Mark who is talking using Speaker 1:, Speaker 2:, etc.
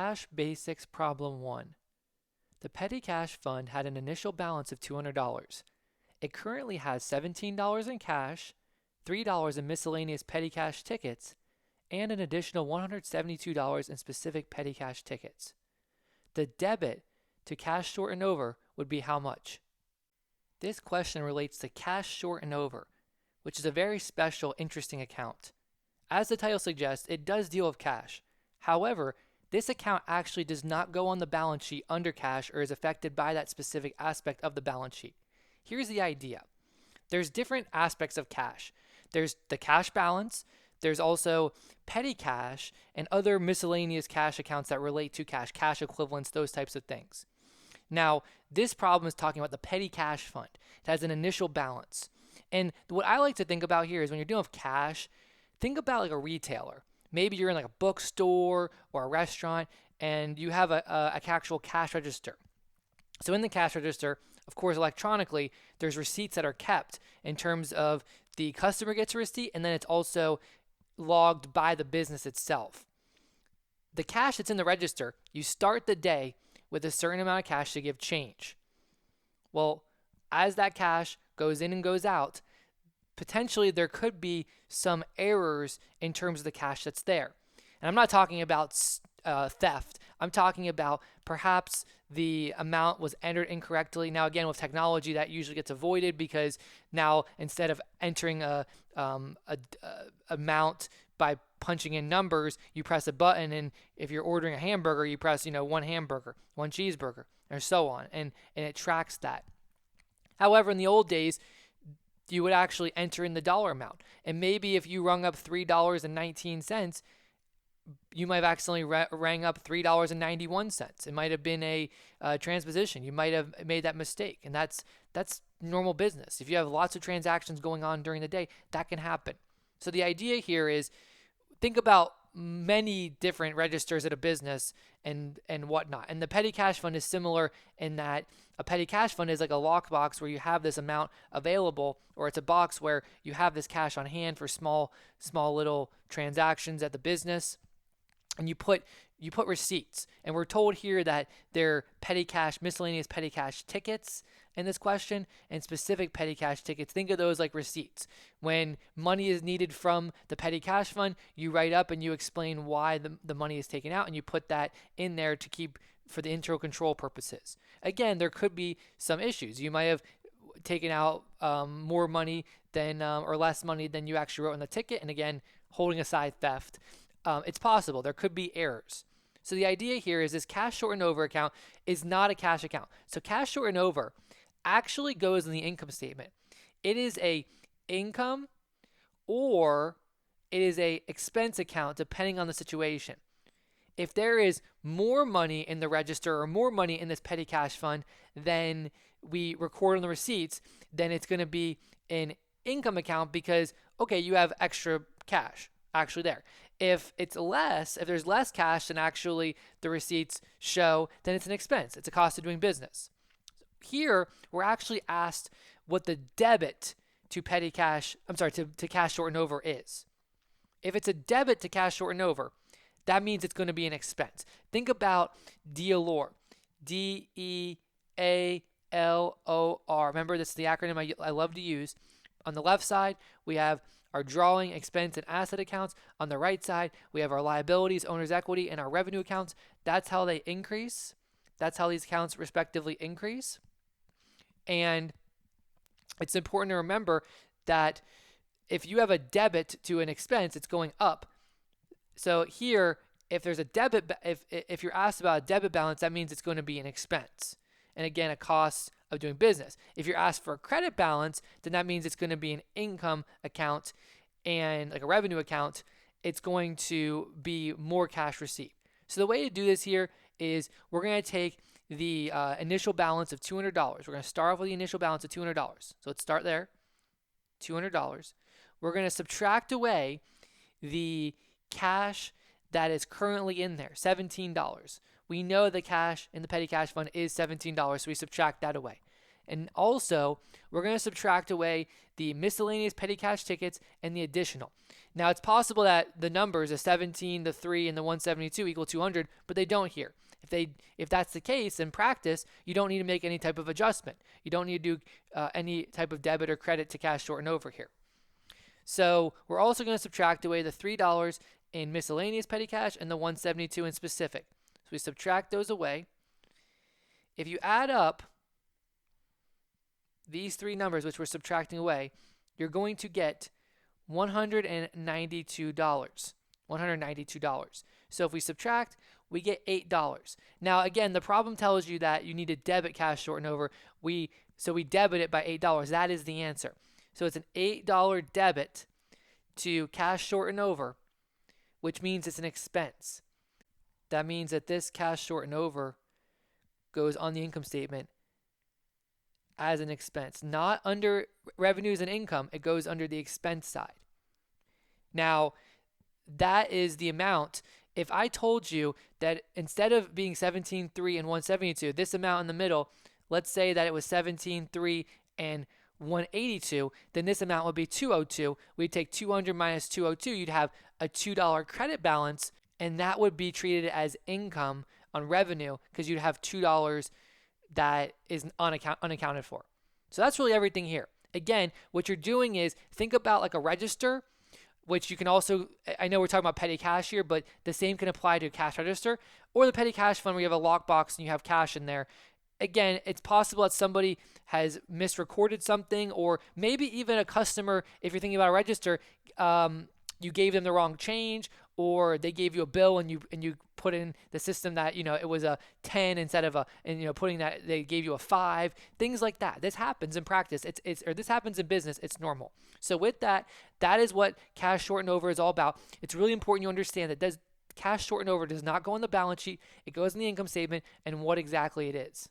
Speaker 1: Cash Basics Problem 1. The petty cash fund had an initial balance of $200. It currently has $17 in cash, $3 in miscellaneous petty cash tickets, and an additional $172 in specific petty cash tickets. The debit to cash short and over would be how much? This question relates to cash short and over, which is a very special, interesting account. As the title suggests, it does deal with cash. However, this account actually does not go on the balance sheet under cash or is affected by that specific aspect of the balance sheet. Here's the idea. There's different aspects of cash. There's the cash balance, there's also petty cash and other miscellaneous cash accounts that relate to cash, cash equivalents, those types of things. Now, this problem is talking about the petty cash fund. It has an initial balance. And what I like to think about here is when you're dealing with cash, think about like a retailer. Maybe you're in like a bookstore or a restaurant and you have a actual cash register. So in the cash register, of course, electronically, there's receipts that are kept in terms of the customer gets a receipt and then it's also logged by the business itself. The cash that's in the register, you start the day with a certain amount of cash to give change. Well, as that cash goes in and goes out, potentially there could be some errors in terms of the cash that's there. And I'm not talking about theft. I'm talking about perhaps the amount was entered incorrectly. Now, again, with technology, that usually gets avoided because now instead of entering a amount by punching in numbers, you press a button, and if you're ordering a hamburger, you press one hamburger, one cheeseburger, or so on, and it tracks that. However, in the old days, you would actually enter in the dollar amount. And maybe if you rung up $3.19, you might have accidentally rang up $3.91. It might have been a transposition. You might have made that mistake. And that's normal business. If you have lots of transactions going on during the day, that can happen. So the idea here is think about many different registers at a business and whatnot. And the petty cash fund is similar in that a petty cash fund is like a lockbox where you have this amount available, or it's a box where you have this cash on hand for small little transactions at the business. And you put receipts. And we're told here that they're petty cash, miscellaneous petty cash tickets in this question, and specific petty cash tickets. Think of those like receipts. When money is needed from the petty cash fund, you write up and you explain why the money is taken out, and you put that in there to keep for the internal control purposes. Again, there could be some issues. You might have taken out more money than or less money than you actually wrote in the ticket. And again, holding aside theft, it's possible. There could be errors. So the idea here is this cash short and over account is not a cash account. So cash short and over actually goes in the income statement. It is a income or it is a expense account depending on the situation. If there is more money in the register or more money in this petty cash fund than we record on the receipts, then it's going to be an income account because, okay, you have extra cash actually there. If there's less cash than actually the receipts show, then it's an expense. It's a cost of doing business. Here, we're actually asked what the debit to cash short and over is. If it's a debit to cash short and over, that means it's going to be an expense. Think about DEALOR. DEALOR. Remember, this is the acronym I love to use. On the left side, we have our drawing, expense, and asset accounts. On the right side, we have our liabilities, owner's equity, and our revenue accounts. That's how they increase. That's how these accounts respectively increase. And it's important to remember that if you have a debit to an expense, it's going up. So here, if there's a debit, if you're asked about a debit balance, that means it's going to be an expense. And again, a cost of doing business. If you're asked for a credit balance, then that means it's going to be an income account and like a revenue account. It's going to be more cash receipt. So the way to do this here is we're going to take the initial balance of $200. We're going to start off with the initial balance of $200. So let's start there, $200. We're going to subtract away the cash that is currently in there, $17. We know the cash in the petty cash fund is $17, so we subtract that away. And also, we're going to subtract away the miscellaneous petty cash tickets and the additional. Now, it's possible that the numbers, the 17, the 3, and the 172 equal 200, but they don't here. If that's the case in practice, you don't need to make any type of adjustment. You don't need to do any type of debit or credit to cash short and over here. So we're also going to subtract away the $3 in miscellaneous petty cash and the 172 in specific. So we subtract those away. If you add up these three numbers, which we're subtracting away, you're going to get $192. $192. So if we subtract, we get $8. Now again, the problem tells you that you need to debit cash short and over. So we debit it by $8. That is the answer. So it's an $8 debit to cash short and over, which means it's an expense. That means that this cash short and over goes on the income statement as an expense, not under revenues and income. It goes under the expense side. Now, that is the amount. If I told you that instead of being 17.3 and 172, this amount in the middle, let's say that it was 17.3 and 182, then this amount would be 202. We'd take 200 minus 202. You'd have a $2 credit balance, and that would be treated as income on revenue because you'd have $2 that is unaccounted for. So that's really everything here. Again, what you're doing is think about like a register, which you can also, I know we're talking about petty cash here, but the same can apply to a cash register or the petty cash fund where you have a lockbox and you have cash in there. Again, it's possible that somebody has misrecorded something, or maybe even a customer, if you're thinking about a register, you gave them the wrong change, or they gave you a bill and you put in the system that it was a 10 instead of putting that they gave you a 5. Things like that. This happens in practice. Or this happens in business. It's normal. So with that is what cash short and over is all about. It's really important you understand that cash short and over does not go on the balance sheet. It goes in the income statement and what exactly it is.